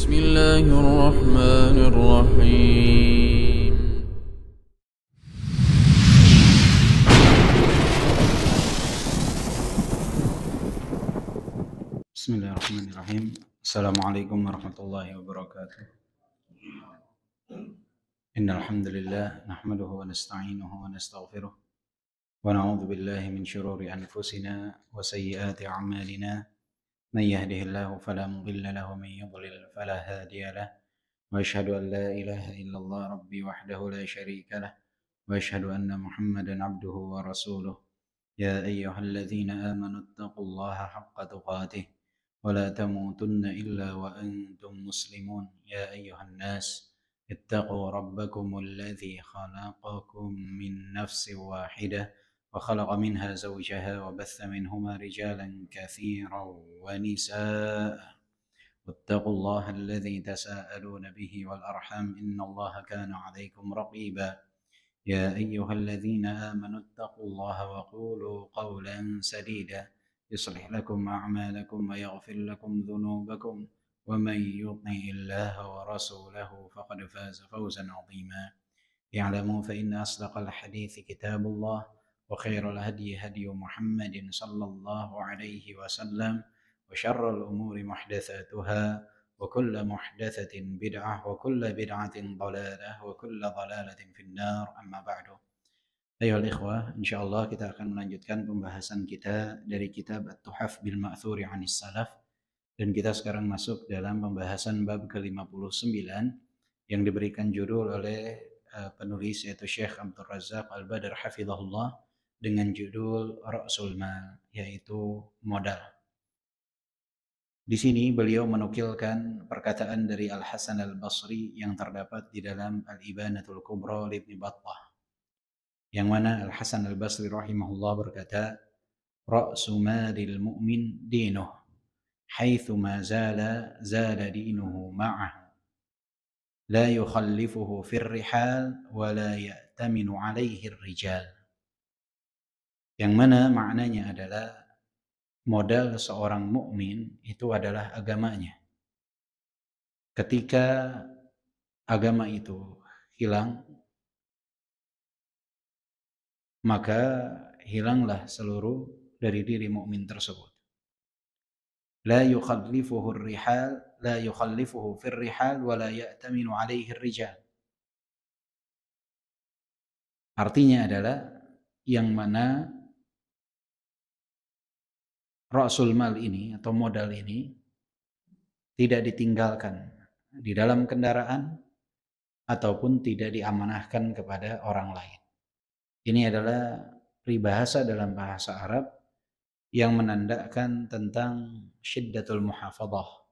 بسم الله الرحمن الرحيم. Bismillahirrahmanirrahim. Assalamualaikum warahmatullahi wabarakatuh. Innal hamdalillah nahmaduhu wa nasta'inuhu wa nastaghfiruh wa na'udzu billahi min shururi anfusina wa sayyiati a'malina. Man yahdihillahu fala mudilla lahu wa man yudlil fala hadiya lahu. Wa asyhadu an la ilaha illallah rabbi wahdahu la syarika lah wa asyhadu anna Muhammadan abduhu wa rasuluh. Ya ayyuhalladzina amanu taqullaha haqqa tuqatih ولا تموتن إلا وأنتم مسلمون يا أيها الناس اتقوا ربكم الذي خلقكم من نفس واحدة وخلق منها زوجها وبث منهما رجالا كثيرا ونساء واتقوا الله الذي تساءلون به والأرحام إن الله كان عليكم رقيبا يا أيها الذين آمنوا اتقوا الله وقولوا قولا سديدا يصلح لكم أعمالكم ويغفر لكم ذنوبكم ومن يطع الله ورسوله فقد فاز فوزا عظيما اعلموا فإن أصدق الحديث كتاب الله وخير الهدي هدي محمد صلى الله عليه وسلم وشر الأمور محدثاتها وكل محدثة بدعة وكل بدعة ضلالة وكل ضلالة في النار أما بعد. Ayohal ikhwah, insyaallah kita akan melanjutkan pembahasan kita dari kitab At-Tuhaf bil Ma'thuri 'anis Salaf, dan kita sekarang masuk dalam pembahasan bab ke-59 yang diberikan judul oleh penulis yaitu Syekh Abdul Razzaq Al-Badr hafizahullah dengan judul Ra'sul Mal, yaitu modal. Di sini beliau menukilkan perkataan dari Al-Hasan Al-Basri yang terdapat di dalam Al-Ibanatul Kubra li Ibnu Battah, yang mana Al-Hasan Al-Basri rahimahullah berkata, Ra'su malil mu'min dinuh, haitsu ma zala dinuhu ma'ahu, la yukhallifuhu fir rihal wa la ya'taminu alaihi rijal. Yang mana maknanya adalah modal seorang mukmin itu adalah agamanya. Ketika agama itu hilang, maka hilanglah seluruh dari diri mukmin tersebut. La yukhallifuhu fir rihal wa la ya'taminu alaihi rijal. Artinya adalah yang mana Ra'sul Mal ini atau modal ini tidak ditinggalkan di dalam kendaraan ataupun tidak diamanahkan kepada orang lain. Ini adalah peribahasa dalam bahasa Arab yang menandakan tentang syiddatul muhafadhah,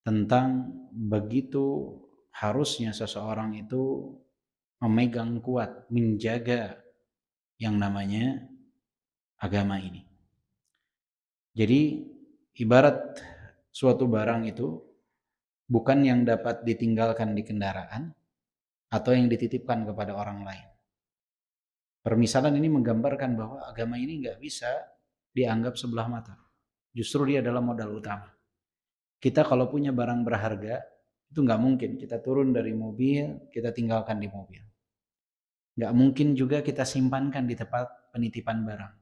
tentang begitu harusnya seseorang itu memegang kuat, menjaga yang namanya agama ini. Jadi ibarat suatu barang itu bukan yang dapat ditinggalkan di kendaraan atau yang dititipkan kepada orang lain. Permisalan ini menggambarkan bahwa agama ini nggak bisa dianggap sebelah mata. Justru dia adalah modal utama. Kita kalau punya barang berharga, itu nggak mungkin kita turun dari mobil, kita tinggalkan di mobil. Nggak mungkin juga kita simpankan di tempat penitipan barang.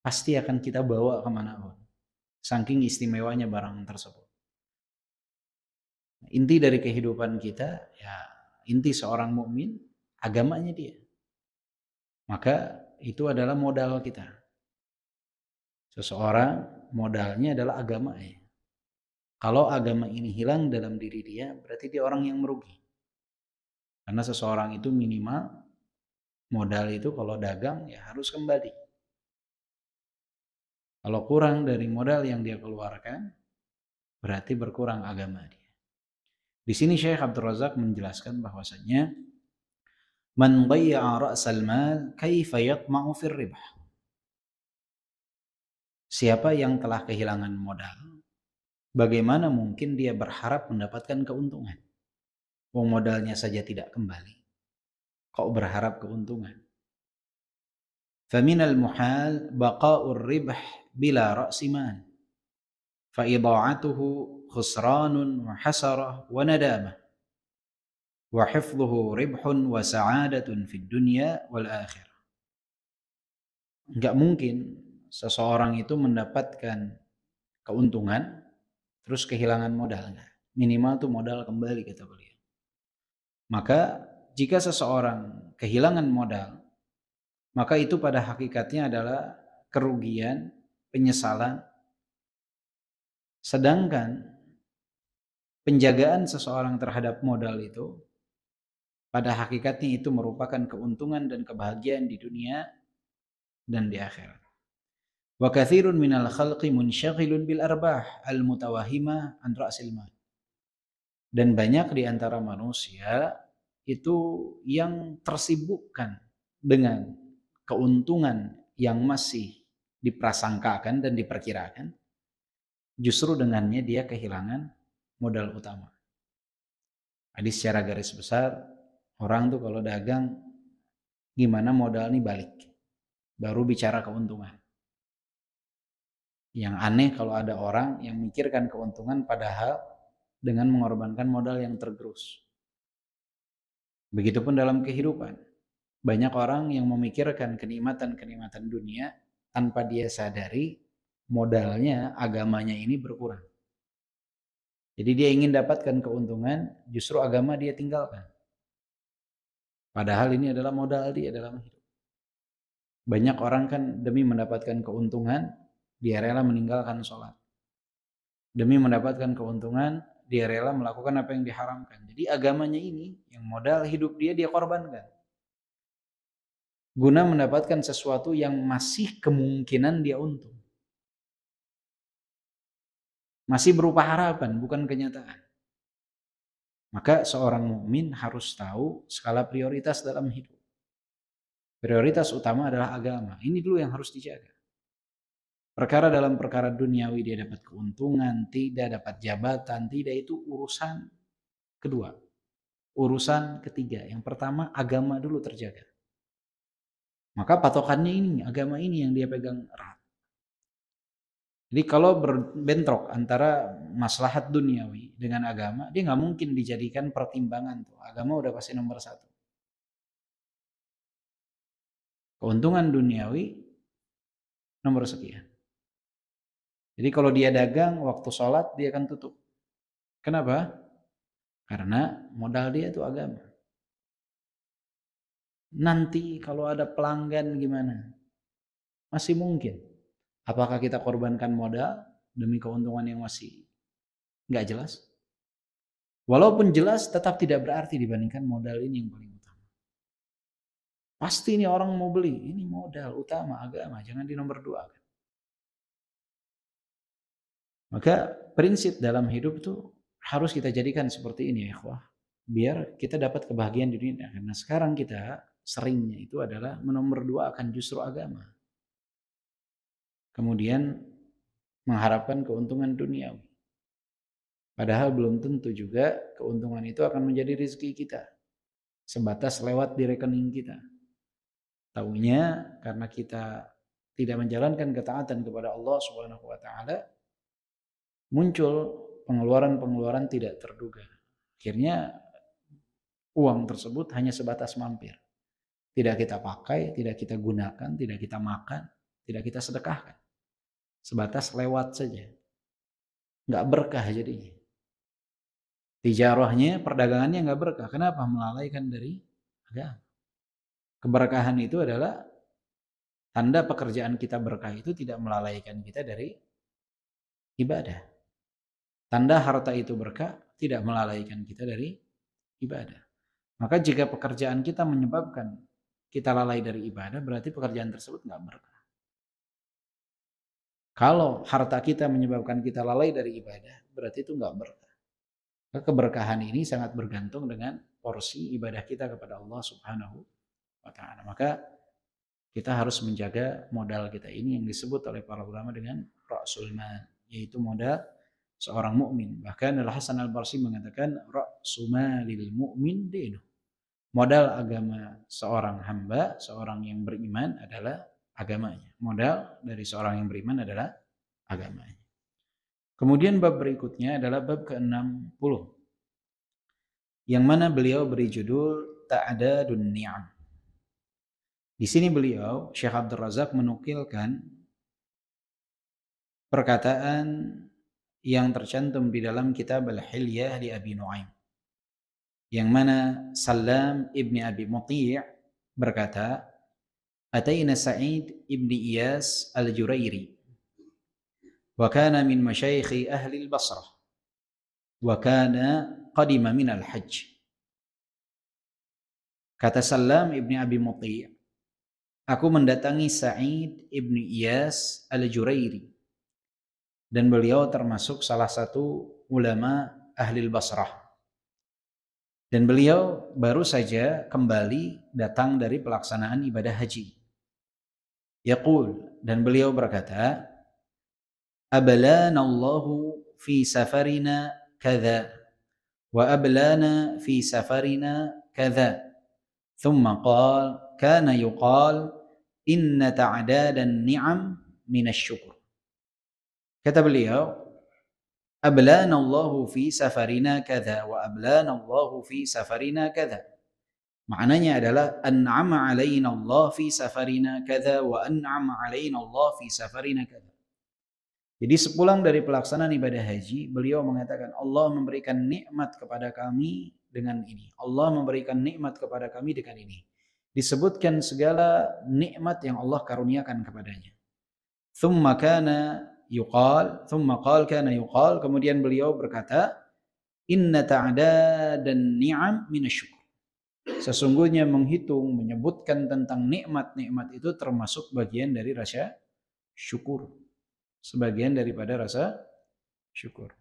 Pasti akan kita bawa kemanapun. Saking istimewanya barang tersebut. Inti dari kehidupan kita, ya inti seorang mukmin, agamanya dia. Maka itu adalah modal kita. Seseorang modalnya adalah agamanya. Kalau agama ini hilang dalam diri dia, berarti dia orang yang merugi. Karena seseorang itu minimal modal itu kalau dagang ya harus kembali. Kalau kurang dari modal yang dia keluarkan, berarti berkurang agama dia. Di sini Syekh Abdul Razzaq menjelaskan bahwasanya man dhayya'a ra'sal mal kaifa yatma'u fir ribh. Siapa yang telah kehilangan modal, bagaimana mungkin dia berharap mendapatkan keuntungan? Wong modalnya saja tidak kembali, kok berharap keuntungan? Faminal muhal baqa'ur ribh bila ra'si mal. fa idha'atuhu khusranun wa hasarah wa nadamah wa hifdhuhu ribhun wa sa'adatun fid dunya wal akhirah. Enggak mungkin seseorang itu mendapatkan keuntungan terus kehilangan modal. Minimal tuh modal kembali, kata beliau. Maka jika seseorang kehilangan modal, maka itu pada hakikatnya adalah kerugian, penyesalan. Sedangkan penjagaan seseorang terhadap modal itu pada hakikatnya itu merupakan keuntungan dan kebahagiaan di dunia dan di akhirat. Wa katsirun minal khalqi munsyaghilun bil arbah al mutawahhimah an ra'sil mal. Dan banyak di antara manusia itu yang tersibukkan dengan keuntungan yang masih diprasangkakan dan diperkirakan, justru dengannya dia kehilangan modal utama. Jadi secara garis besar, orang tuh kalau dagang gimana modal nih balik, baru bicara keuntungan. Yang aneh kalau ada orang yang mikirkan keuntungan padahal dengan mengorbankan modal yang tergerus. Begitupun dalam kehidupan. Banyak orang yang memikirkan kenikmatan-kenikmatan dunia tanpa dia sadari modalnya, agamanya ini berkurang. Jadi dia ingin dapatkan keuntungan, justru agama dia tinggalkan. Padahal ini adalah modal dia dalam hidup. Banyak orang kan demi mendapatkan keuntungan, dia rela meninggalkan sholat. Demi mendapatkan keuntungan, dia rela melakukan apa yang diharamkan. Jadi agamanya ini, yang modal hidup dia korbankan. Guna mendapatkan sesuatu yang masih kemungkinan dia untung. Masih berupa harapan, bukan kenyataan. Maka seorang mukmin harus tahu skala prioritas dalam hidup. Prioritas utama adalah agama. Ini dulu yang harus dijaga. Perkara dalam perkara duniawi dia dapat keuntungan, tidak dapat jabatan, tidak, itu urusan kedua. Urusan ketiga. Yang pertama, agama dulu terjaga. Maka patokannya ini, agama ini yang dia pegang erat. Jadi kalau berbentrok antara maslahat duniawi dengan agama, dia nggak mungkin dijadikan pertimbangan tuh. Agama udah pasti nomor satu. Keuntungan duniawi nomor sekian. Jadi kalau dia dagang, waktu sholat dia akan tutup. Kenapa? Karena modal dia itu agama. Nanti kalau ada pelanggan gimana? Masih mungkin. Apakah kita korbankan modal demi keuntungan yang masih nggak jelas? Walaupun jelas, tetap tidak berarti dibandingkan modal ini yang paling utama. Pasti ini orang mau beli, ini modal utama agama, jangan di nomor dua. Maka prinsip dalam hidup itu harus kita jadikan seperti ini ya ikhwah. Biar kita dapat kebahagiaan di dunia. Karena sekarang kita seringnya itu adalah menomor dua akan justru agama. Kemudian mengharapkan keuntungan duniawi. Padahal belum tentu juga keuntungan itu akan menjadi rezeki kita. Sebatas lewat di rekening kita. Taunya karena kita tidak menjalankan ketaatan kepada Allah Subhanahu wa taala, muncul pengeluaran-pengeluaran tidak terduga. Akhirnya uang tersebut hanya sebatas mampir. Tidak kita pakai, tidak kita gunakan, tidak kita makan, tidak kita sedekahkan. Sebatas lewat saja. Nggak berkah jadinya. Tijarahnya, perdagangannya nggak berkah. Kenapa? Melalaikan dari agama. Keberkahan itu adalah tanda pekerjaan kita berkah itu tidak melalaikan kita dari ibadah. Tanda harta itu berkah tidak melalaikan kita dari ibadah. Maka jika pekerjaan kita menyebabkan kita lalai dari ibadah, berarti pekerjaan tersebut nggak berkah. Kalau harta kita menyebabkan kita lalai dari ibadah, berarti itu nggak berkah. Keberkahan ini sangat bergantung dengan porsi ibadah kita kepada Allah Subhanahu wa ta'ala. Maka kita harus menjaga modal kita ini yang disebut oleh para ulama dengan ra'sul mal, yaitu modal seorang mukmin. Bahkan Al-Hasan Al-Basri mengatakan ra'su malil mu'min dinu. Modal agama seorang hamba, seorang yang beriman adalah agamanya. Modal dari seorang yang beriman adalah agamanya. Kemudian bab berikutnya adalah bab ke-60, yang mana beliau beri judul Ta'dadun Ni'am. Di sini beliau, Syekh Abdul Razak, menukilkan perkataan yang tercantum di dalam kitab Al-Hilyah di Abi Nu'aim, yang mana Salam ibni Abi Muti' berkata, Atayna Sa'id ibni Iyas al-Jurairi wa kana min masyayikhi ahli al-Basrah wa kana qadima min al-hajj. Kata Salam ibni Abi Muti', aku mendatangi Sa'id ibni Iyas al-Jurairi, dan beliau termasuk salah satu ulama ahli al-Basrah, dan beliau baru saja kembali datang dari pelaksanaan ibadah haji. Yaqul, dan beliau berkata, ablana Allahu fi safarina kadza wa ablana fi safarina kadza. Thumma qala kana yuqal inna ta'dadan ni'am minasy-syukur. Kata beliau, ablana Allahu fi safarina kadza wa ablana Allahu fi safarina kadza. Maknanya adalah an'ama alaina Allah fi safarina kadza wa an'ama alaina Allah fi safarina kadza. Jadi sepulang dari pelaksanaan ibadah haji, beliau mengatakan Allah memberikan nikmat kepada kami dengan ini. Allah memberikan nikmat kepada kami dengan ini. Disebutkan segala nikmat yang Allah karuniakan kepadanya. Thumma kana yuqal, kemudian beliau berkata, inna ta'dadan ni'am minasy-syukur. Sesungguhnya menghitung, menyebutkan tentang nikmat-nikmat itu termasuk bagian dari rasa syukur. Sebagian daripada rasa syukur.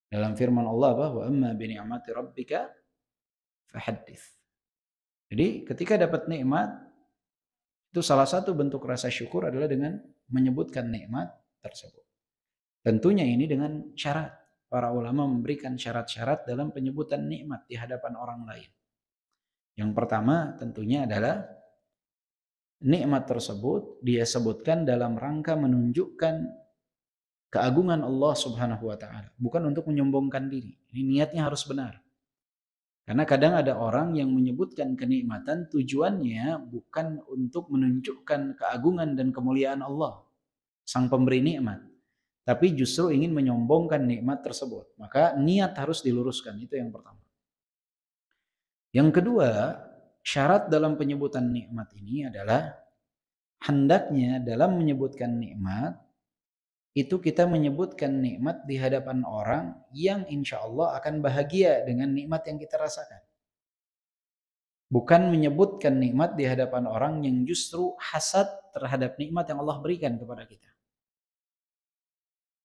Dalam firman Allah, wa amma bi ni'mati rabbika fahaddits. Jadi ketika dapat nikmat, itu salah satu bentuk rasa syukur adalah dengan menyebutkan nikmat tersebut. Tentunya ini dengan syarat. Para ulama memberikan syarat-syarat dalam penyebutan nikmat di hadapan orang lain. Yang pertama tentunya adalah nikmat tersebut dia sebutkan dalam rangka menunjukkan keagungan Allah Subhanahu wa taala, bukan untuk menyombongkan diri. Ini niatnya harus benar. Karena kadang ada orang yang menyebutkan kenikmatan tujuannya bukan untuk menunjukkan keagungan dan kemuliaan Allah, sang pemberi nikmat, tapi justru ingin menyombongkan nikmat tersebut. Maka niat harus diluruskan, itu yang pertama. Yang kedua, syarat dalam penyebutan nikmat ini adalah hendaknya dalam menyebutkan nikmat itu kita menyebutkan nikmat di hadapan orang yang insya Allah akan bahagia dengan nikmat yang kita rasakan. Bukan menyebutkan nikmat di hadapan orang yang justru hasad terhadap nikmat yang Allah berikan kepada kita.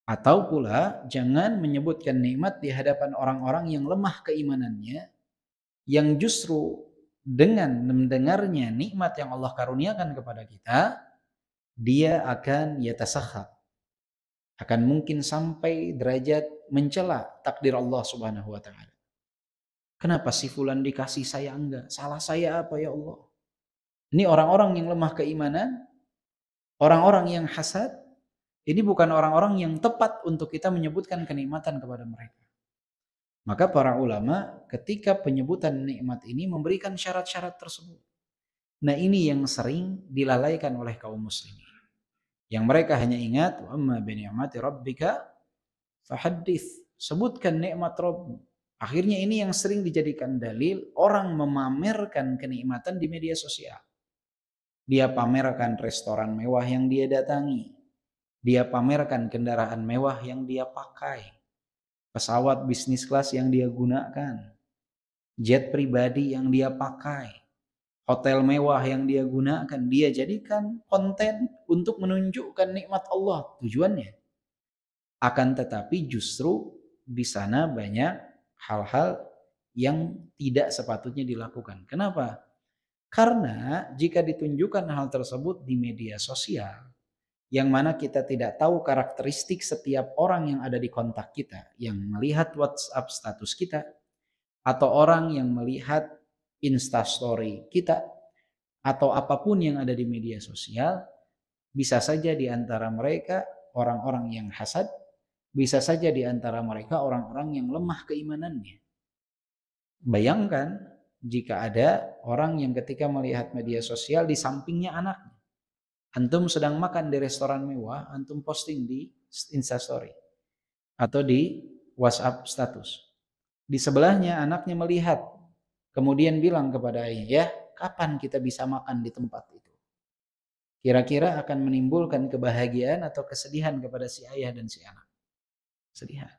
Atau pula jangan menyebutkan nikmat di hadapan orang-orang yang lemah keimanannya, yang justru dengan mendengarnya nikmat yang Allah karuniakan kepada kita, dia akan yatasakhab, akan mungkin sampai derajat mencela takdir Allah Subhanahu wa taala. Kenapa si fulan dikasih saya enggak? Salah saya apa ya Allah? Ini orang-orang yang lemah keimanan, orang-orang yang hasad, ini bukan orang-orang yang tepat untuk kita menyebutkan kenikmatan kepada mereka. Maka para ulama ketika penyebutan nikmat ini memberikan syarat-syarat tersebut. Nah ini yang sering dilalaikan oleh kaum muslimin. Yang mereka hanya ingat, wa amma bi ni'mati rabbika fahaddits. Sebutkan nikmat Rabb. Akhirnya ini yang sering dijadikan dalil orang memamerkan kenikmatan di media sosial. Dia pamerkan restoran mewah yang dia datangi. Dia pamerkan kendaraan mewah yang dia pakai. Pesawat bisnis kelas yang dia gunakan, jet pribadi yang dia pakai, hotel mewah yang dia gunakan, dia jadikan konten untuk menunjukkan nikmat Allah tujuannya. Akan tetapi justru di sana banyak hal-hal yang tidak sepatutnya dilakukan. Kenapa? Karena jika ditunjukkan hal tersebut di media sosial, yang mana kita tidak tahu karakteristik setiap orang yang ada di kontak kita, yang melihat WhatsApp status kita, atau orang yang melihat Instastory kita, atau apapun yang ada di media sosial, bisa saja di antara mereka orang-orang yang hasad, Bisa saja di antara mereka orang-orang yang lemah keimanannya. Bayangkan jika ada orang yang ketika melihat media sosial di sampingnya anaknya. Antum sedang makan di restoran mewah, antum posting di Instastory atau di WhatsApp status. Di sebelahnya anaknya melihat, kemudian bilang kepada ayah, kapan kita bisa makan di tempat itu? Kira-kira akan menimbulkan kebahagiaan atau kesedihan kepada si ayah dan si anak? Kesedihan.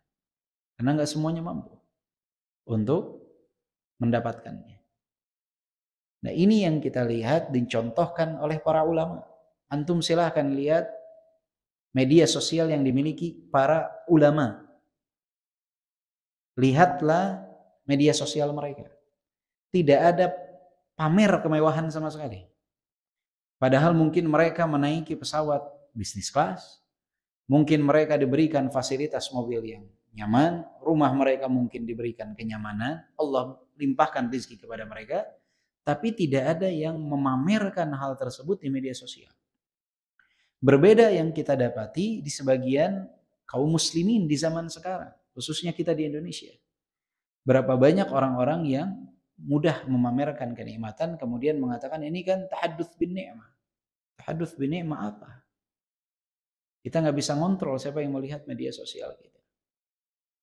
Karena nggak semuanya mampu untuk mendapatkannya. Nah, ini yang kita lihat dicontohkan oleh para ulama. Antum silahkan lihat media sosial yang dimiliki para ulama. Lihatlah media sosial mereka. Tidak ada pamer kemewahan sama sekali. Padahal mungkin mereka menaiki pesawat bisnis kelas. Mungkin mereka diberikan fasilitas mobil yang nyaman. Rumah mereka mungkin diberikan kenyamanan. Allah limpahkan rezeki kepada mereka. Tapi tidak ada yang memamerkan hal tersebut di media sosial. Berbeda yang kita dapati di sebagian kaum muslimin di zaman sekarang, khususnya kita di Indonesia. Berapa banyak orang-orang yang mudah memamerkan kenikmatan kemudian mengatakan ini kan tahadduts bin ni'mah. Tahadduts bin ni'mah apa? Kita nggak bisa ngontrol siapa yang melihat media sosial kita.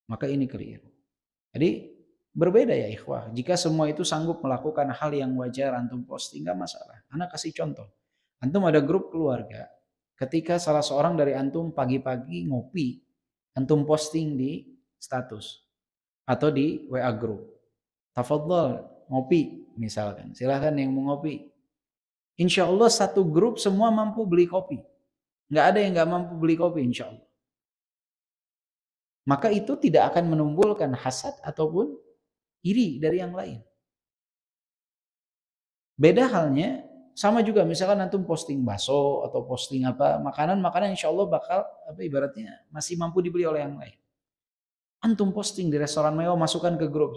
Maka ini keliru. Jadi berbeda ya ikhwah. Jika semua itu sanggup melakukan hal yang wajar antum posting nggak masalah. Anak kasih contoh. Antum ada grup keluarga. Ketika salah seorang dari antum pagi-pagi ngopi, antum posting di status atau di WA group. Tafadhol ngopi misalkan. Silahkan yang mau ngopi. Insya Allah satu grup semua mampu beli kopi. Nggak ada yang nggak mampu beli kopi insya Allah. Maka itu tidak akan menimbulkan hasad ataupun iri dari yang lain. Beda halnya sama juga misalkan antum posting bakso atau posting apa makanan insya Allah bakal ibaratnya masih mampu dibeli oleh yang lain. Antum posting di restoran mewah masukkan ke grup.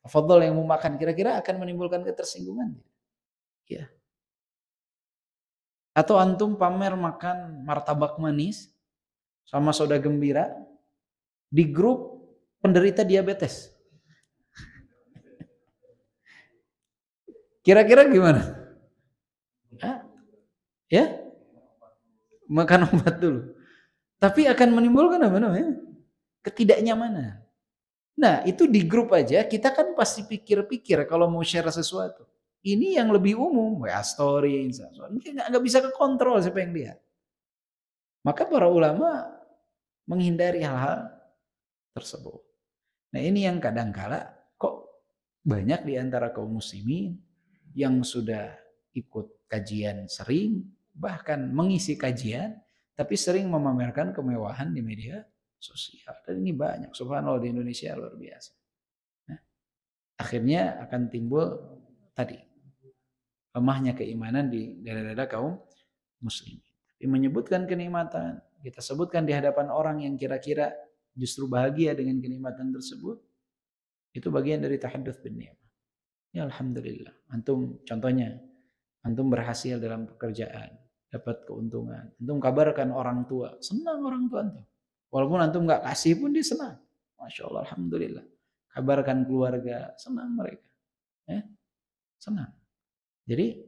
Tafadhol yang mau makan kira-kira akan menimbulkan ketersinggungan. Ya. Atau antum pamer makan martabak manis sama soda gembira di grup penderita diabetes. Kira-kira gimana? Ya, makan obat dulu. Tapi akan menimbulkan apa namanya? Ketidaknyamanan. Nah, itu di grup aja kita kan pasti pikir-pikir kalau mau share sesuatu. Ini yang lebih umum, WA story, Instagram. Nggak bisa kekontrol siapa yang lihat. Maka para ulama menghindari hal-hal tersebut. Nah, ini yang kadangkala kok banyak di antara kaum muslimin yang sudah ikut kajian sering, bahkan mengisi kajian, tapi sering memamerkan kemewahan di media sosial. Dan ini banyak, subhanallah di Indonesia luar biasa. Nah, akhirnya akan timbul tadi, lemahnya keimanan di dada-dada kaum muslimin. Tapi menyebutkan kenikmatan, kita sebutkan di hadapan orang yang kira-kira justru bahagia dengan kenikmatan tersebut, itu bagian dari tahadduts bin ni'mah. Ya alhamdulillah. Antum contohnya, antum berhasil dalam pekerjaan, dapat keuntungan. Antum kabarkan orang tua, senang orang tua antum. Walaupun antum nggak kasih pun dia senang. Masya Allah, alhamdulillah. Kabarkan keluarga, senang mereka. Ya, senang. Jadi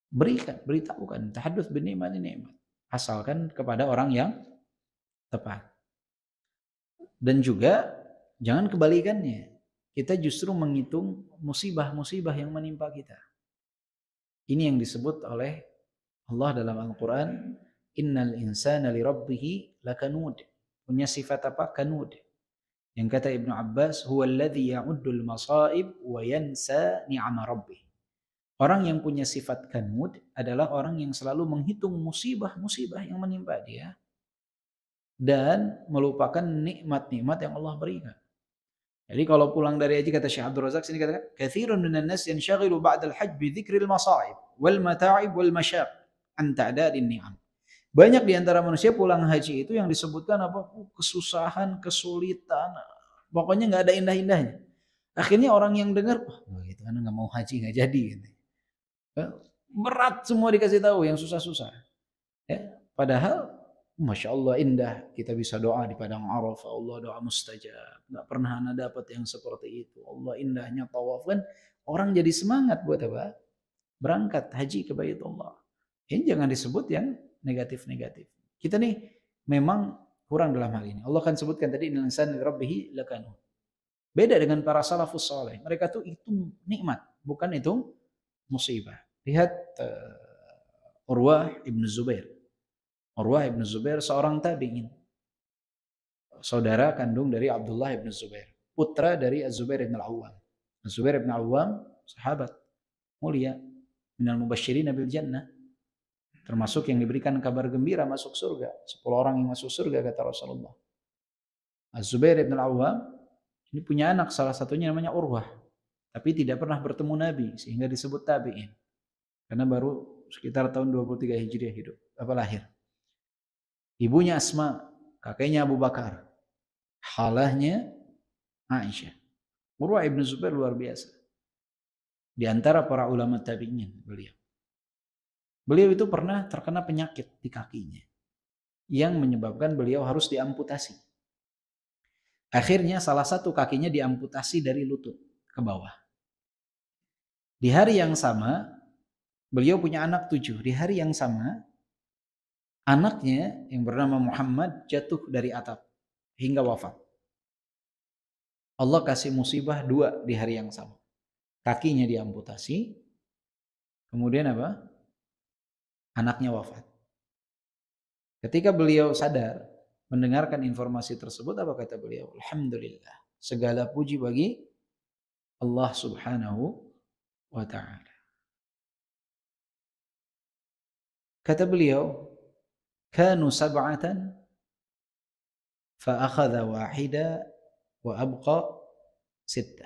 beritahukan tahadduts bin ni'mah ini nikmat. Asalkan kepada orang yang tepat. Dan juga jangan kebalikannya. Kita justru menghitung musibah-musibah yang menimpa kita. Ini yang disebut oleh Allah dalam Al-Quran, innal insana li rabbihi lakanud. Punya sifat apa? Kanud. Yang kata Ibnu Abbas, huwa alladhi ya'uddul masaib wa yansa ni'ama rabbih. Orang yang punya sifat kanud adalah orang yang selalu menghitung musibah-musibah yang menimpa dia dan melupakan nikmat-nikmat yang Allah berikan. Jadi kalau pulang dari haji kata Syekh Abdul Razak sini katakan, katsirun minan nas yanshaghilu ba'da al-hajj bi dzikril masa'ib wal mata'ib wal masyaq an ta'dadin ni'am. Banyak di antara manusia pulang haji itu yang disebutkan apa? Kesusahan, kesulitan, pokoknya nggak ada indah-indahnya. Akhirnya orang yang dengar, wah gitu kan nggak mau haji nggak jadi gitu. Berat semua dikasih tahu yang susah-susah. Ya, padahal Masya Allah indah kita bisa doa di padang Arafah, Allah doa mustajab. Nggak pernah ana dapat yang seperti itu. Allah indahnya tawaf kan orang jadi semangat buat apa? Berangkat haji ke Baitullah. Ini jangan disebut yang negatif-negatif. Kita nih memang kurang dalam hal ini. Allah kan sebutkan tadi innal insana lirabbih lakanut. Beda dengan para salafus saleh. Mereka tuh itu nikmat, bukan itu musibah. Lihat Urwah ibnu Zubair. Urwah ibnu Zubair seorang tabi'in. Saudara kandung dari Abdullah ibnu Zubair. Putra dari Az-Zubair ibn Al-Awwam. Az-Zubair ibn Al-Awwam sahabat mulia. Minal mubasyirin bil jannah. Termasuk yang diberikan kabar gembira masuk surga. 10 orang yang masuk surga kata Rasulullah. Az-Zubair ibn Al-Awwam ini punya anak, salah satunya namanya Urwah. Tapi tidak pernah bertemu Nabi sehingga disebut tabi'in. Karena baru sekitar tahun 23 Hijriah hidup, lahir. Ibunya Asma, kakeknya Abu Bakar. Halahnya Aisyah. Urwah ibn Zubair luar biasa. Di antara para ulama tabi'in beliau. Beliau itu pernah terkena penyakit di kakinya yang menyebabkan beliau harus diamputasi. Akhirnya salah satu kakinya diamputasi dari lutut ke bawah. Di hari yang sama, beliau punya anak 7. Di hari yang sama, anaknya yang bernama Muhammad jatuh dari atap hingga wafat. Allah kasih musibah 2 di hari yang sama. Kakinya diamputasi, kemudian apa? Anaknya wafat. Ketika beliau sadar mendengarkan informasi tersebut, apa kata beliau? Alhamdulillah, segala puji bagi Allah Subhanahu wa ta'ala. Kata beliau, kanu sab'atan fa akhadha wahida wa abqa 6.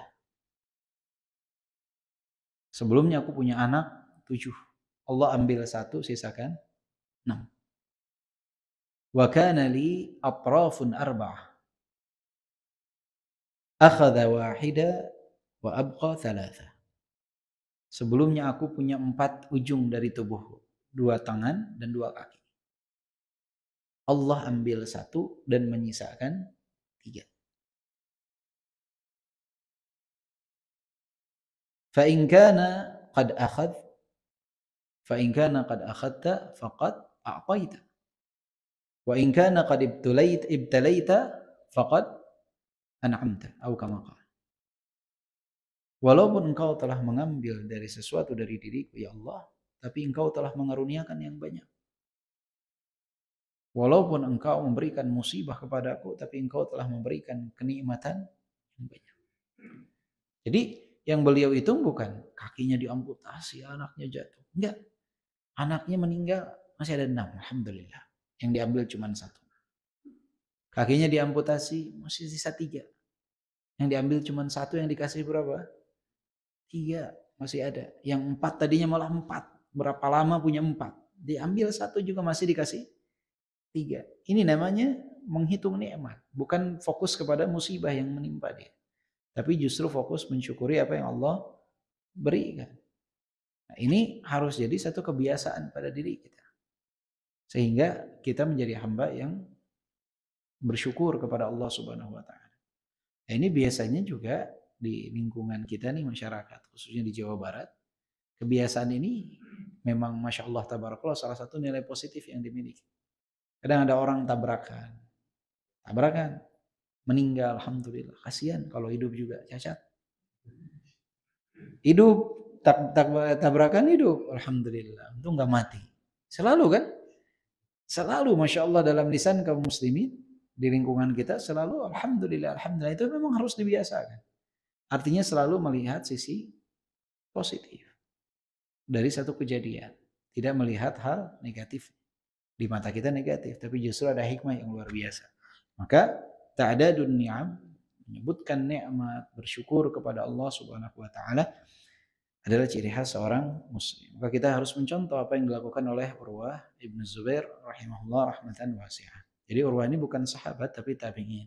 Sebelumnya aku punya anak 7. Allah ambil 1, sisakan 6. Wa kana li atrafun 4. Akhadha wahida wa abqa 3. Sebelumnya aku punya 4 ujung dari tubuhku, 2 tangan dan 2 kaki. Allah ambil 1 dan menyisakan 3. Fa in kana qad akhadta faqad a'taita. Wa in kana qad ibtalaita faqad an'amta atau kama qala. Walaupun engkau telah mengambil dari sesuatu dari diriku ya Allah, tapi engkau telah mengaruniakan yang banyak. Walaupun engkau memberikan musibah kepadaku, tapi engkau telah memberikan kenikmatan yang banyak. Jadi yang beliau hitung bukan kakinya diamputasi, anaknya jatuh. Enggak. Anaknya meninggal masih ada 6, alhamdulillah. Yang diambil cuma 1. Kakinya diamputasi masih sisa 3. Yang diambil cuma 1, yang dikasih berapa? 3, masih ada. Yang 4 tadinya malah 4. Berapa lama punya 4? Diambil 1 juga masih dikasih 3. Ini namanya menghitung nikmat, bukan fokus kepada musibah yang menimpa dia. Tapi justru fokus mensyukuri apa yang Allah berikan. Nah, ini harus jadi satu kebiasaan pada diri kita. Sehingga kita menjadi hamba yang bersyukur kepada Allah Subhanahu wa taala. Nah, ini biasanya juga di lingkungan kita nih masyarakat, khususnya di Jawa Barat. Kebiasaan ini memang Masya Allah tabarakallah salah satu nilai positif yang dimiliki. Kadang ada orang tabrakan, meninggal, alhamdulillah. Kasihan kalau hidup juga cacat. Hidup tabrakan hidup, alhamdulillah. Untung nggak mati. Selalu kan? Selalu Masya Allah dalam lisan kaum muslimin di lingkungan kita selalu alhamdulillah, alhamdulillah. Itu memang harus dibiasakan. Artinya selalu melihat sisi positif dari satu kejadian. Tidak melihat hal negatif. Di mata kita negatif, tapi justru ada hikmah yang luar biasa. Maka ta'dadun ni'am, menyebutkan nikmat, bersyukur kepada Allah Subhanahu wa taala adalah ciri khas seorang muslim. Maka kita harus mencontoh apa yang dilakukan oleh Urwah ibnu Zubair rahimahullah rahmatan wasi'ah. Jadi Urwah ini bukan sahabat tapi tabi'in.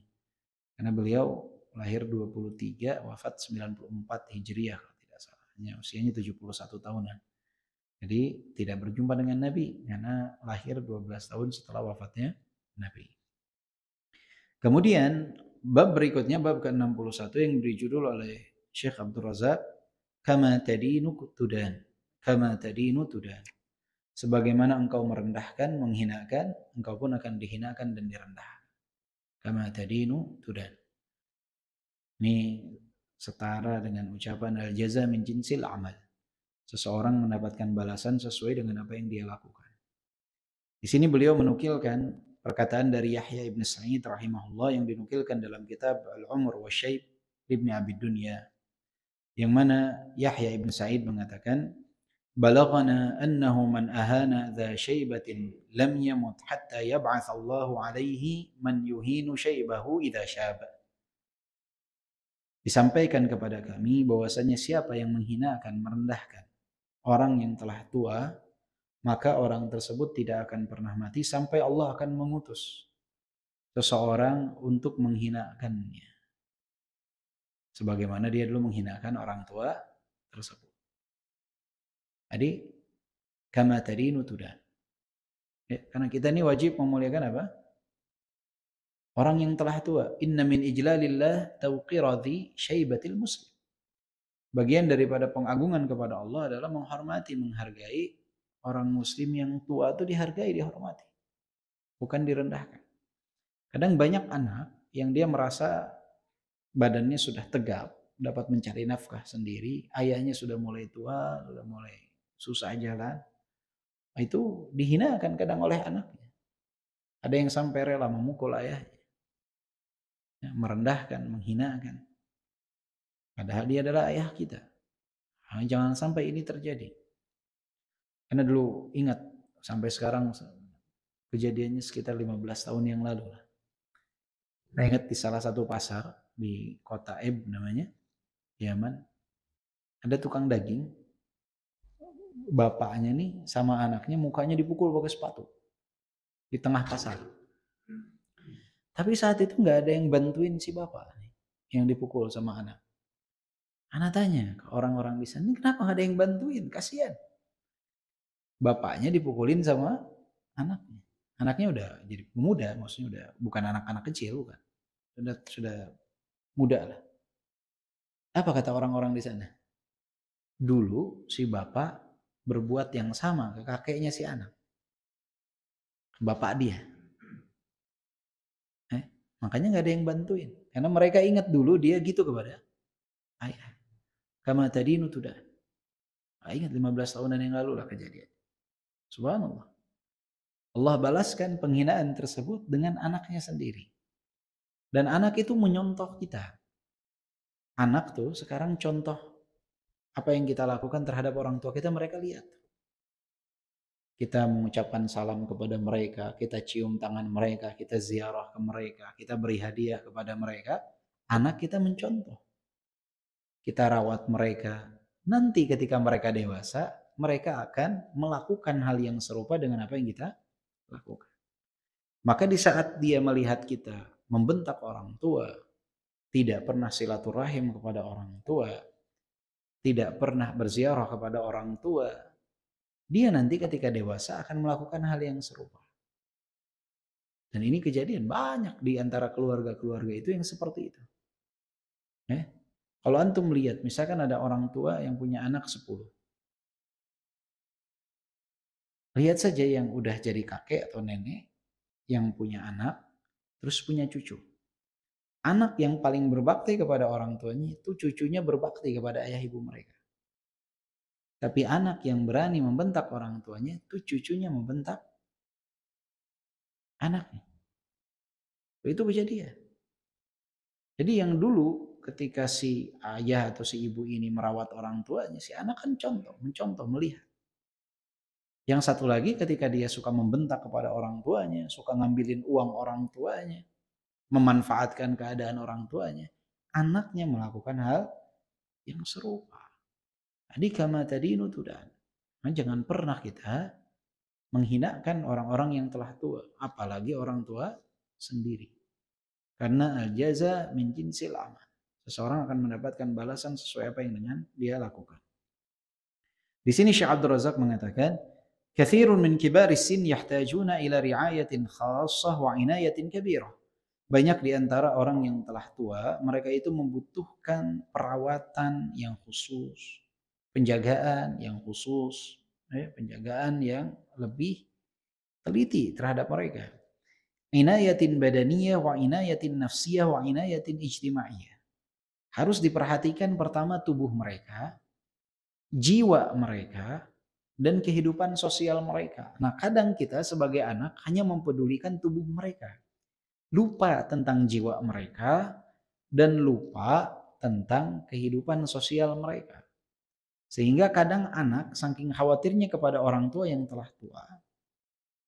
Karena beliau lahir 23, wafat 94 Hijriah kalau tidak salah. Usianya 71 tahunan. Jadi tidak berjumpa dengan Nabi karena lahir 12 tahun setelah wafatnya Nabi. Kemudian bab berikutnya, bab ke-61 yang diberi judul oleh Syekh Abdul Razak, Kama tadinu tudan. Kama tadinu tudan. Sebagaimana engkau merendahkan, menghinakan, engkau pun akan dihinakan dan direndahkan. Kama tadinu tudan. Ini setara dengan ucapan al-jaza min jinsil amal. Seseorang mendapatkan balasan sesuai dengan apa yang dia lakukan. Di sini beliau menukilkan perkataan dari Yahya ibn Sa'id rahimahullah yang dinukilkan dalam kitab Al-Umr wa Syaib Ibn Abi Dunya, yang mana Yahya ibn Sa'id mengatakan, balaghana annahu man ahana dha syaibatin lam yamut hatta yab'ath Allahu alaihi man yuhinu syaibahu idza syaba. Disampaikan kepada kami bahwasanya siapa yang menghinakan, merendahkan orang yang telah tua, maka orang tersebut tidak akan pernah mati sampai Allah akan mengutus seseorang untuk menghinakannya, sebagaimana dia dulu menghinakan orang tua tersebut. Jadi kama tadinu tudan. Ya, karena kita ini wajib memuliakan apa? Orang yang telah tua. Inna min ijlalillah tauqiradhi syaibatil muslim. Bagian daripada pengagungan kepada Allah adalah menghormati, menghargai orang muslim yang tua itu, dihargai, dihormati, bukan direndahkan. Kadang banyak anak yang dia merasa badannya sudah tegap, dapat mencari nafkah sendiri, ayahnya sudah mulai tua, sudah mulai susah jalan, itu dihinakan kadang oleh anaknya. Ada yang sampai rela memukul ayahnya, ya, merendahkan, menghinakan. Padahal dia adalah ayah kita. Nah, jangan sampai ini terjadi. Karena dulu ingat, sampai sekarang kejadiannya sekitar 15 tahun yang lalu. Saya ingat di salah satu pasar di kota Eb namanya, Yaman, ada tukang daging. Bapaknya nih sama anaknya mukanya dipukul pakai sepatu di tengah pasar. Tapi saat itu nggak ada yang bantuin si bapak yang dipukul sama anak. Anak tanya ke orang-orang di sana, kenapa nggak ada yang bantuin? Kasihan. Bapaknya dipukulin sama anaknya. Anaknya udah jadi muda, maksudnya udah bukan anak-anak kecil, bukan. Sudah muda lah. Apa kata orang-orang di sana? Dulu si bapak berbuat yang sama ke kakeknya si anak, bapak dia. Makanya nggak ada yang bantuin, karena mereka ingat dulu dia gitu kepada ayah. Kama tadinu tudan. Ingat 15 tahunan yang lalu lah kejadian. Subhanallah. Allah balaskan penghinaan tersebut dengan anaknya sendiri. Dan anak itu menyontoh kita. Anak tuh sekarang contoh apa yang kita lakukan terhadap orang tua kita, mereka lihat. Kita mengucapkan salam kepada mereka, kita cium tangan mereka, kita ziarah ke mereka, kita beri hadiah kepada mereka. Anak kita mencontoh. Kita rawat mereka. Nanti ketika mereka dewasa, mereka akan melakukan hal yang serupa dengan apa yang kita lakukan. Maka di saat dia melihat kita membentak orang tua, tidak pernah silaturahim kepada orang tua, tidak pernah berziarah kepada orang tua, dia nanti ketika dewasa akan melakukan hal yang serupa. Dan ini kejadian banyak di antara keluarga-keluarga itu yang seperti itu. Kalau antum lihat, misalkan ada orang tua yang punya anak 10. Lihat saja yang udah jadi kakek atau nenek, yang punya anak, terus punya cucu. Anak yang paling berbakti kepada orang tuanya itu cucunya berbakti kepada ayah ibu mereka. Tapi anak yang berani membentak orang tuanya itu cucunya membentak anaknya. Itu kejadian. Jadi yang dulu ketika si ayah atau si ibu ini merawat orang tuanya, si anak kan mencontoh, melihat. Yang satu lagi ketika dia suka membentak kepada orang tuanya, suka ngambilin uang orang tuanya, memanfaatkan keadaan orang tuanya, anaknya melakukan hal yang serupa. Jadi kama tadinu tudan. Jangan pernah kita menghinakan orang-orang yang telah tua, apalagi orang tua sendiri. Karena al-jaza min jinsil amal. Seseorang akan mendapatkan balasan sesuai apa yang dengan dia lakukan. Di sini Syekh Abdul Razak mengatakan, Katsirun min kibaris sin yahtajuna ila ri'ayatin khassah wa inayatin kabirah. Banyak di antara orang yang telah tua, mereka itu membutuhkan perawatan yang khusus, penjagaan yang khusus, penjagaan yang lebih teliti terhadap mereka. Inayatin badaniyah wa inayatin nafsiyah wa inayatin ijtimaiyah. Harus diperhatikan pertama tubuh mereka, jiwa mereka, dan kehidupan sosial mereka. Nah, kadang kita sebagai anak hanya mempedulikan tubuh mereka. Lupa tentang jiwa mereka dan lupa tentang kehidupan sosial mereka. Sehingga kadang anak saking khawatirnya kepada orang tua yang telah tua,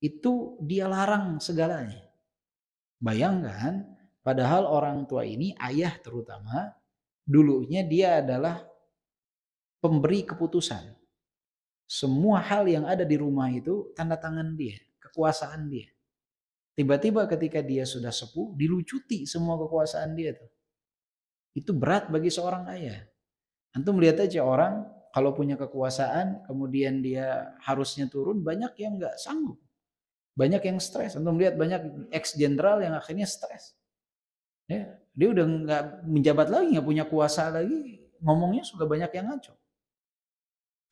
itu dia larang segalanya. Bayangkan, padahal orang tua ini, ayah terutama, dulunya dia adalah pemberi keputusan. Semua hal yang ada di rumah itu tanda tangan dia, kekuasaan dia. Tiba-tiba ketika dia sudah sepuh, dilucuti semua kekuasaan dia tuh. Itu berat bagi seorang ayah. Antum melihat aja orang kalau punya kekuasaan, kemudian dia harusnya turun, banyak yang nggak sanggup. Banyak yang stres. Antum lihat banyak ex-jenderal yang akhirnya stres. Ya, dia udah nggak menjabat lagi, nggak punya kuasa lagi, ngomongnya sudah banyak yang ngaco.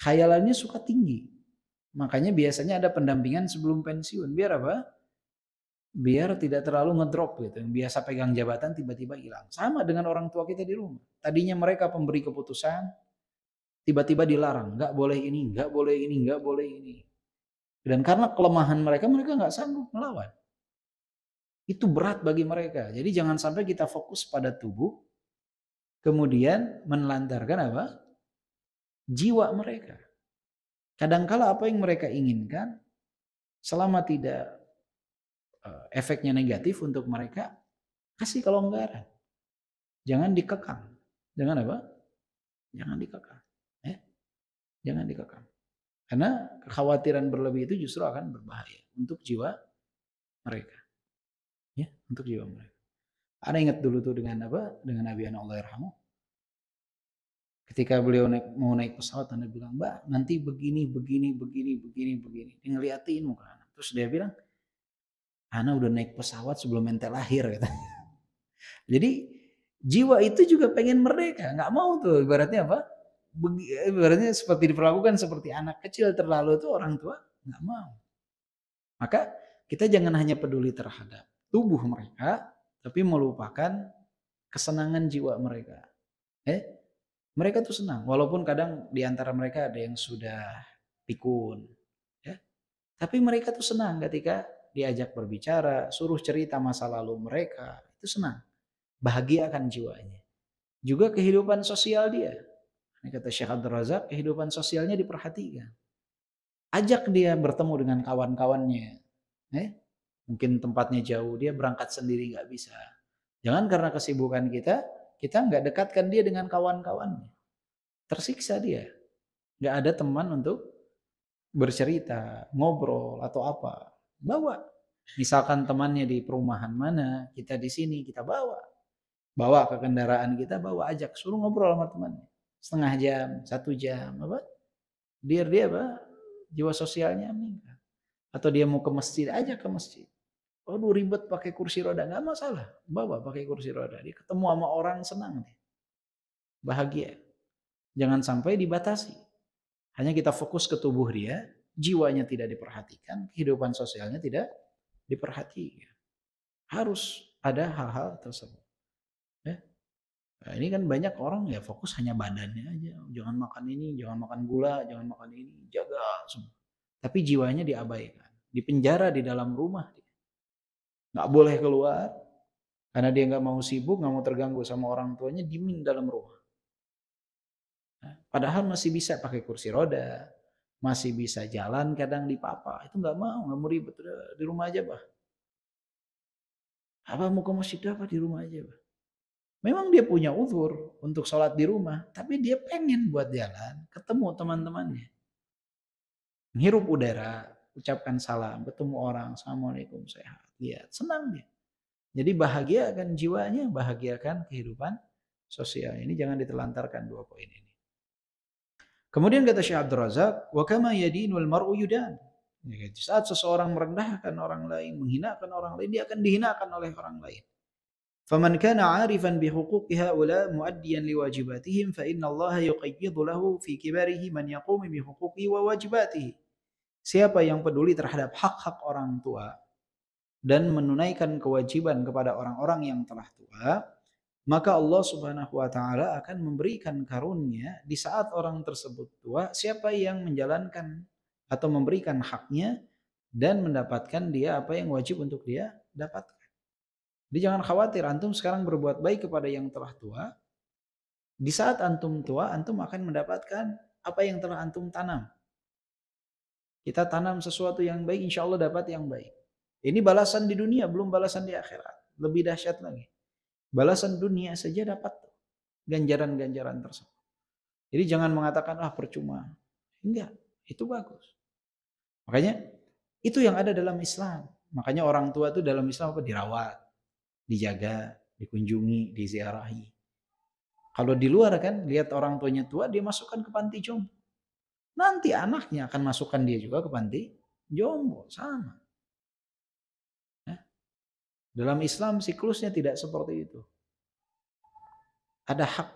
Khayalannya suka tinggi. Makanya biasanya ada pendampingan sebelum pensiun. Biar apa? Biar tidak terlalu ngedrop gitu. Yang biasa pegang jabatan tiba-tiba hilang. Sama dengan orang tua kita di rumah. Tadinya mereka pemberi keputusan, tiba-tiba dilarang. Nggak boleh ini, nggak boleh ini, nggak boleh ini. Dan karena kelemahan mereka, mereka nggak sanggup melawan. Itu berat bagi mereka. Jadi jangan sampai kita fokus pada tubuh, kemudian menelantarkan apa? Jiwa mereka. Kadangkala apa yang mereka inginkan, selama tidak efeknya negatif untuk mereka, kasih kelonggaran. Jangan dikekang. Jangan apa? Jangan dikekang. Jangan dikekang. Karena kekhawatiran berlebih itu justru akan berbahaya untuk jiwa mereka. Ya, untuk jiwa mereka. Anda ingat dulu tuh dengan apa? Dengan Nabi Allah yarhamu. Ketika beliau mau naik pesawat, Anda bilang, "Mbak, nanti begini, begini, begini, begini, begini." Dia ngeliatin muka Anda. Terus dia bilang, "Ana udah naik pesawat sebelum ente lahir," katanya. Jadi jiwa itu juga pengen merdeka, nggak mau tuh ibaratnya apa? Ibaratnya seperti diperlakukan seperti anak kecil terlalu itu orang tua nggak mau. Maka kita jangan hanya peduli terhadap tubuh mereka, tapi melupakan kesenangan jiwa mereka. Mereka tuh senang, walaupun kadang di antara mereka ada yang sudah pikun, ya. Tapi mereka tuh senang ketika diajak berbicara, suruh cerita masa lalu mereka, itu senang. Bahagiakan jiwanya. Juga kehidupan sosial dia. Ini kata Syekh Abdul Razak, kehidupan sosialnya diperhatikan. Ajak dia bertemu dengan kawan-kawannya. Mungkin tempatnya jauh, dia berangkat sendiri nggak bisa. Jangan karena kesibukan kita nggak dekatkan dia dengan kawan-kawannya. Tersiksa dia. Nggak ada teman untuk bercerita, ngobrol, atau apa. Bawa. Misalkan temannya di perumahan mana, kita di sini, kita bawa. Bawa ke kendaraan kita, bawa, ajak. Suruh ngobrol sama temannya. Setengah jam, 1 jam. Apa? Biar dia apa? Jiwa sosialnya meningkat. Atau dia mau ke masjid, ajak ke masjid. Aduh ribet pakai kursi roda, nggak masalah. Bawa pakai kursi roda. Dia ketemu sama orang, senang dia. Bahagia. Jangan sampai dibatasi. Hanya kita fokus ke tubuh dia, jiwanya tidak diperhatikan, kehidupan sosialnya tidak diperhatikan. Harus ada hal-hal tersebut. Nah, ini kan banyak orang ya fokus hanya badannya aja. Jangan makan ini, jangan makan gula, jangan makan ini. Jaga semua. Tapi jiwanya diabaikan. Dipenjara di dalam rumah. Nggak boleh keluar. Karena dia nggak mau sibuk, nggak mau terganggu sama orang tuanya, diemin dalam rumah. Padahal masih bisa pakai kursi roda, masih bisa jalan kadang di papa. Itu nggak mau ribet. Udah, di rumah aja, bah. Apa mau ke masjid apa di rumah aja, bah. Memang dia punya uzur untuk sholat di rumah, tapi dia pengen buat jalan, ketemu teman-temannya. Menghirup udara, ucapkan salam, ketemu orang, assalamualaikum, sehat. Lihat, senang dia. Jadi bahagiakan jiwanya, bahagiakan kehidupan sosial. Ini jangan ditelantarkan 2 poin ini. Kemudian kata Syekh Abdul Razak, wa kama yadinul mar'u yudan. Ya kan? Di saat seseorang merendahkan orang lain, menghinakan orang lain, dia akan dihinakan oleh orang lain. Faman kana 'arifan bihuquqi haula muaddiyan liwajibatihim fa inna Allah yuqayyidu lahu fi kibarihi man yaqumu bihuquqi wa wajibatihi. Siapa yang peduli terhadap hak-hak orang tua dan menunaikan kewajiban kepada orang-orang yang telah tua, maka Allah Subhanahu wa taala akan memberikan karunia di saat orang tersebut tua, siapa yang menjalankan atau memberikan haknya dan mendapatkan dia apa yang wajib untuk dia dapatkan. Jadi jangan khawatir, antum sekarang berbuat baik kepada yang telah tua. Di saat antum tua, antum akan mendapatkan apa yang telah antum tanam. Kita tanam sesuatu yang baik, insya Allah dapat yang baik. Ini balasan di dunia, belum balasan di akhirat. Lebih dahsyat lagi. Balasan dunia saja dapat ganjaran-ganjaran tersebut. Jadi jangan mengatakan, percuma. Enggak, itu bagus. Makanya itu yang ada dalam Islam. Makanya orang tua itu dalam Islam apa? Dirawat, dijaga, dikunjungi, diziarahi. Kalau di luar kan, lihat orang tuanya tua, dia masukkan ke panti jompo. Nanti anaknya akan masukkan dia juga ke panti jompo, sama. Dalam Islam siklusnya tidak seperti itu. Ada hak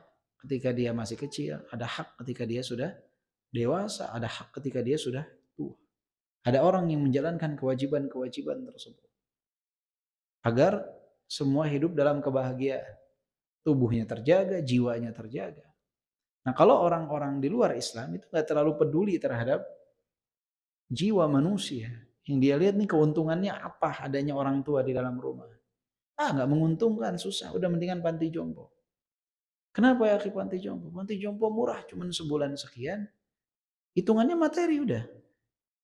ketika dia masih kecil, ada hak ketika dia sudah dewasa, ada hak ketika dia sudah tua. Ada orang yang menjalankan kewajiban-kewajiban tersebut. Agar semua hidup dalam kebahagiaan. Tubuhnya terjaga, jiwanya terjaga. Nah kalau orang-orang di luar Islam itu gak terlalu peduli terhadap jiwa manusia. Yang dia lihat nih keuntungannya apa adanya orang tua di dalam rumah. Gak menguntungkan, susah. Udah mendingan panti jompo. Kenapa ya panti jompo? Panti jompo murah, cuman sebulan sekian. Hitungannya materi udah.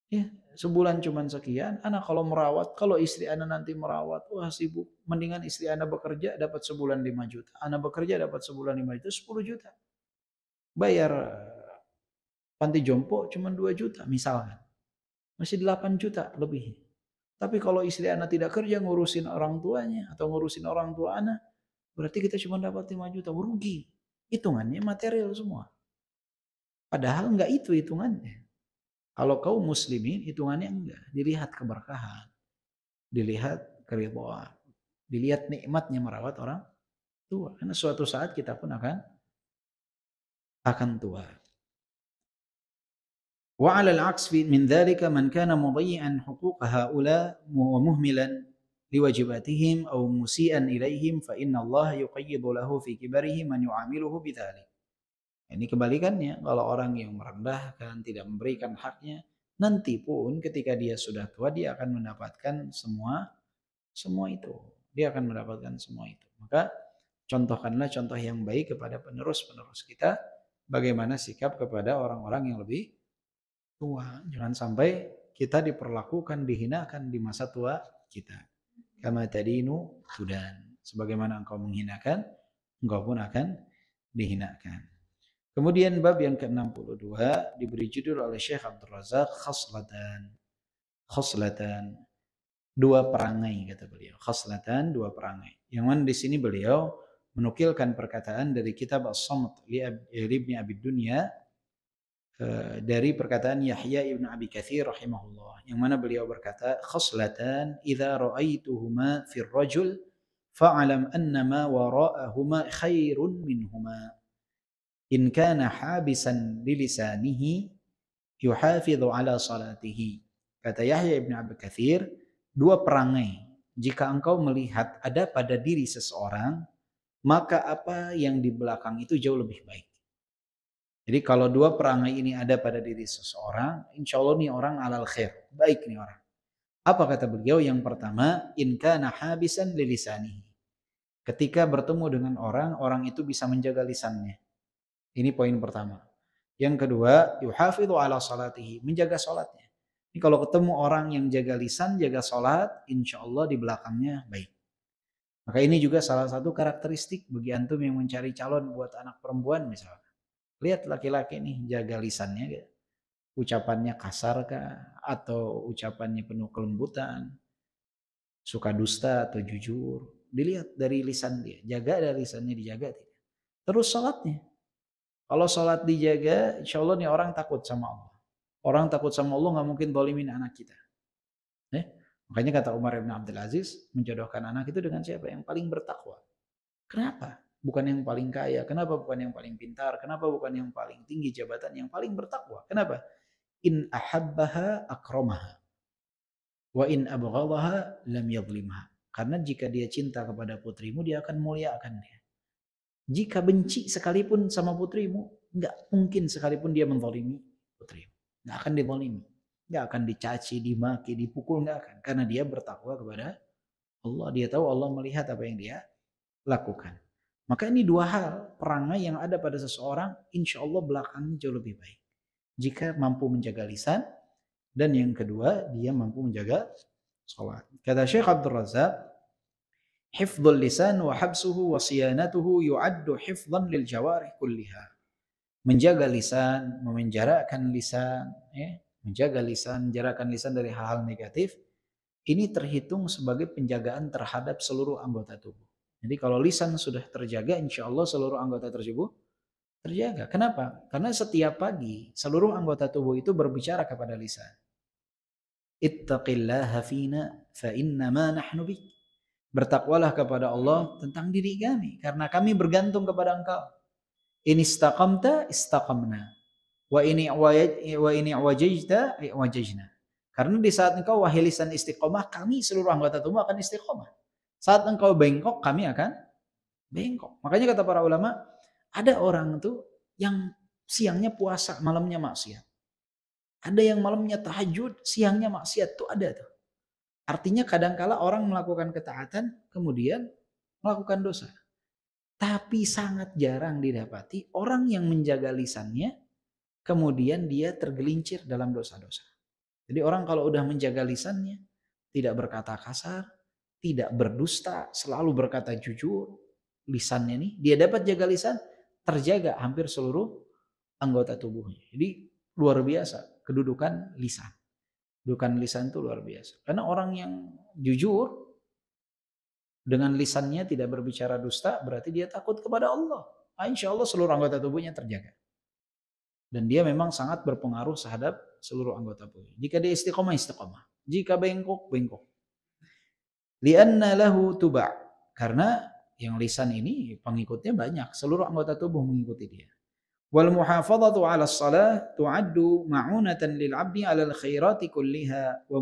Ya, sebulan cuman sekian. Anak kalau merawat, kalau istri anak nanti merawat, wah sibuk. Mendingan istri anak bekerja dapat sebulan 5 juta. Anak bekerja dapat sebulan 5 juta, 10 juta. Bayar panti jompo cuman 2 juta misalkan. Masih 8 juta lebih. Tapi kalau istri anak tidak kerja ngurusin orang tuanya atau ngurusin orang tua anak, berarti kita cuma dapat 5 juta, rugi. Hitungannya material semua. Padahal enggak itu hitungannya. Kalau kaum muslimin hitungannya enggak. Dilihat keberkahan. Dilihat keridhaan. Dilihat nikmatnya merawat orang tua. Karena suatu saat kita pun akan tua. وعلى العكس من ذلك من كان مضيعا حقوق هؤلاء ومهملا لواجباتهم أو مسيئا إليهم فإن الله يقيض له في كبره من يعامله بذلك. Ini kebalikannya, kalau orang yang merendahkan, tidak memberikan haknya, nanti pun ketika dia sudah tua dia akan mendapatkan semua itu. Dia akan mendapatkan semua itu. Maka contohkanlah contoh yang baik kepada penerus-penerus kita, bagaimana sikap kepada orang-orang yang lebih tua. Jangan sampai kita diperlakukan, dihinakan di masa tua kita. Kama tadinu tudan. Sebagaimana engkau menghinakan, engkau pun akan dihinakan. Kemudian bab yang ke-62 diberi judul oleh Syekh Abdul Razak khoslatan, dua perangai kata beliau. Khoslatan, dua perangai. Yang mana di sini beliau menukilkan perkataan dari kitab As-Samt li Ibni Abi Dunya dari perkataan Yahya ibn Abi Katsir rahimahullah, yang mana beliau berkata, khoslatan idza ra'aituhuma fir rajul fa'alam annama wara'ahuma khairun minhuma in kana habisan lilisanihi yuhafidhu ala salatihi. Kata Yahya ibn Abi Katsir, dua perangai jika engkau melihat ada pada diri seseorang, maka apa yang di belakang itu jauh lebih baik. Jadi kalau dua perangai ini ada pada diri seseorang, insya Allah nih orang alal khair, baik nih orang. Apa kata beliau? Yang pertama, in kana habisan lilisanihi. Ketika bertemu dengan orang itu bisa menjaga lisannya. Ini poin pertama. Yang kedua, yuhafidhu ala salatihi, menjaga salatnya. Ini kalau ketemu orang yang jaga lisan, jaga salat, insya Allah di belakangnya baik. Maka ini juga salah satu karakteristik bagi antum yang mencari calon buat anak perempuan misalnya. Lihat laki-laki nih jaga lisannya, gitu. Ucapannya kasar kah? Atau ucapannya penuh kelembutan? Suka dusta atau jujur? Dilihat dari lisan dia. Jaga dari lisannya, dijaga tidak. Terus sholatnya. Kalau sholat dijaga, insya Allah nih orang takut sama Allah. Orang takut sama Allah nggak mungkin zalimin anak kita. Makanya kata Umar bin Abdul Aziz, menjodohkan anak itu dengan siapa? Yang paling bertakwa. Kenapa? Bukan yang paling kaya. Kenapa bukan yang paling pintar? Kenapa bukan yang paling tinggi jabatan? Yang paling bertakwa. Kenapa? In ahabbaha akramaha. Wa in abghadaha lam yadhlimha. Karena jika dia cinta kepada putrimu, dia akan muliakan dia. Jika benci sekalipun sama putrimu, nggak mungkin sekalipun dia menzalimi putrimu. Nggak akan dizalimi. Nggak akan dicaci, dimaki, dipukul, nggak akan. Karena dia bertakwa kepada Allah. Dia tahu Allah melihat apa yang dia lakukan. Maka ini dua hal perangai yang ada pada seseorang, insya Allah belakangnya jauh lebih baik. Jika mampu menjaga lisan, dan yang kedua dia mampu menjaga sholat. Kata Syekh Abdul Razak, hifdzul lisan wa habsuhu wa siyanatuhu yu'addu hifdzan lil jawarih kulliha. Menjaga lisan, memenjarakan lisan, menjaga lisan, menjarakan lisan dari hal-hal negatif, ini terhitung sebagai penjagaan terhadap seluruh anggota tubuh. Jadi kalau lisan sudah terjaga, insya Allah seluruh anggota tersebut terjaga. Kenapa? Karena setiap pagi seluruh anggota tubuh itu berbicara kepada lisan. Ittaqillaha fina fa innama nahnu bik. Bertakwalah kepada Allah tentang diri kami, karena kami bergantung kepada Engkau. In istaqamta istaqamna. Wa ini wajajta wajajna. Karena di saat engkau wahai lisan istiqomah, kami seluruh anggota tubuh akan istiqomah. Saat engkau bengkok, kami akan bengkok. Makanya kata para ulama, ada orang tuh yang siangnya puasa, malamnya maksiat. Ada yang malamnya tahajud, siangnya maksiat, tuh ada tuh. Artinya kadangkala orang melakukan ketaatan, kemudian melakukan dosa. Tapi sangat jarang didapati orang yang menjaga lisannya, kemudian dia tergelincir dalam dosa-dosa. Jadi orang kalau udah menjaga lisannya, tidak berkata kasar, tidak berdusta, selalu berkata jujur, lisannya nih, dia dapat jaga lisan, terjaga hampir seluruh anggota tubuhnya. Jadi luar biasa kedudukan lisan. Kedudukan lisan itu luar biasa. Karena orang yang jujur, dengan lisannya tidak berbicara dusta, berarti dia takut kepada Allah. Nah, insya Allah seluruh anggota tubuhnya terjaga. Dan dia memang sangat berpengaruh terhadap seluruh anggota tubuh. Jika dia istiqomah, istiqomah. Jika bengkok, bengkok. Lianna lahu tuba'. Karena yang lisan ini pengikutnya banyak. Seluruh anggota tubuh mengikuti dia. Wal muhafadhatu 'ala shalah tu'addu ma'unatan lil 'abdi 'ala al-khairati kulliha wa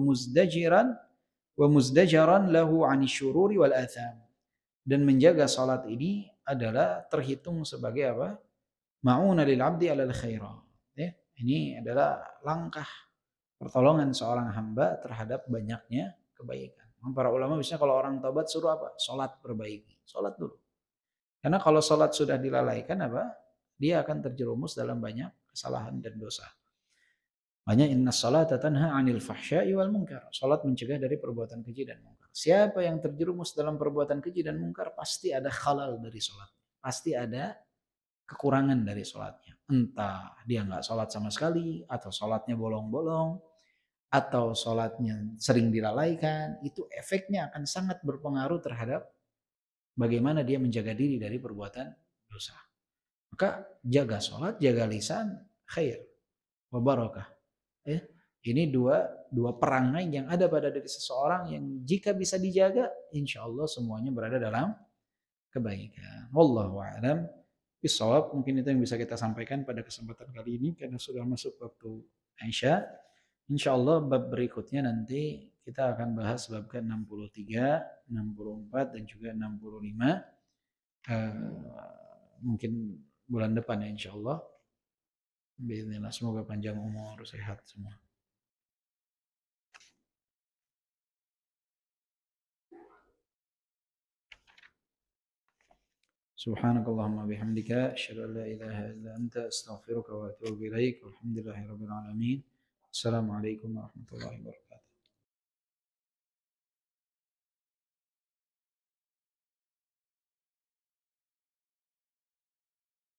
muzdajaran lahu 'ani syururi wal atham. Dan menjaga salat ini adalah terhitung sebagai apa? Ma'una lil 'abdi 'ala al-khairat. Ya, ini adalah langkah pertolongan seorang hamba terhadap banyaknya kebaikan. Para ulama biasanya kalau orang taubat suruh apa? Salat perbaiki. Salat dulu. Karena kalau salat sudah dilalaikan apa? Dia akan terjerumus dalam banyak kesalahan dan dosa. Makanya inna salata tanha 'anil fahsya'i wal munkar. Salat mencegah dari perbuatan keji dan munkar. Siapa yang terjerumus dalam perbuatan keji dan munkar pasti ada khalal dari salat. Pasti ada kekurangan dari salatnya. Entah dia nggak salat sama sekali, atau salatnya bolong-bolong, atau salatnya sering dilalaikan, itu efeknya akan sangat berpengaruh terhadap bagaimana dia menjaga diri dari perbuatan dosa. Maka jaga salat, jaga lisan, khair wa barakah. Ini dua perangai yang ada pada diri seseorang yang jika bisa dijaga, insya Allah semuanya berada dalam kebaikan. Wallahu a'lam bishawab. Mungkin itu yang bisa kita sampaikan pada kesempatan kali ini karena sudah masuk waktu Isya. Insya Allah bab berikutnya nanti kita akan bahas bab ke-63, 64 dan juga 65. Mungkin bulan depan ya insya Allah. Bismillah, semoga panjang umur, sehat semua. Subhanakallahumma bihamdika asyhadu an la ilaha illa anta astaghfiruka wa atubu ilaik. Walhamdulillahirabbil alamin. Assalamualaikum warahmatullahi wabarakatuh.